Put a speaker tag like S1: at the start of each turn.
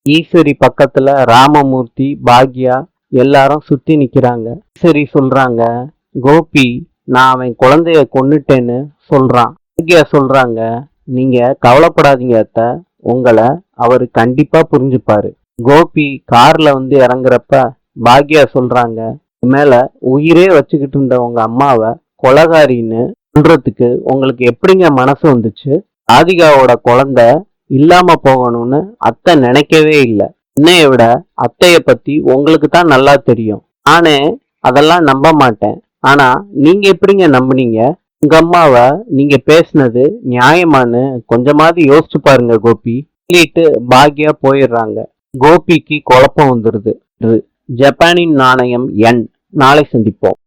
S1: ஈஸ்வரி பக்கத்துல ராமமூர்த்தி, பாக்யா எல்லாரும் சுத்தி நிக்கிறாங்க. ஈஸ்வரி சொல்றாங்க, கோபி நான் அவன் குழந்தைய கொன்னுட்டேன்னு சொல்றான். பாக்யா சொல்றாங்க, நீங்க கவலைப்படாதீங்க அத்தை, உங்களை அவரு கண்டிப்பா புரிஞ்சுப்பாரு. கோபி கார்ல வந்து இறங்குறப்ப பாக்யா சொல்றாங்க, மேல உயிரே வச்சுக்கிட்டு இருந்த உங்க அம்மாவை கொலகாரின்னு சொல்றதுக்கு உங்களுக்கு எப்படிங்க மனசு வந்துச்சு? ராதிகாவோட குழந்தை இல்லாம போகணும்னு அத்தை நினைக்கவே இல்லை. என்னைய விட அத்தைய பத்தி உங்களுக்கு தான் நல்லா தெரியும். நானே அதெல்லாம் நம்ப மாட்டேன். ஆனா நீங்க எப்படிங்க நம்புனீங்க? உங்க அம்மாவை நீங்க பேசுனது நியாயமானு கொஞ்சமாவது யோசிச்சு பாருங்க கோபி. சொல்லிட்டு பாக்யா போயிடுறாங்க. கோபிக்கு குழப்பம் வந்துருது. ஜப்பானின் நாணயம் எண். நாளை சந்திப்போம்.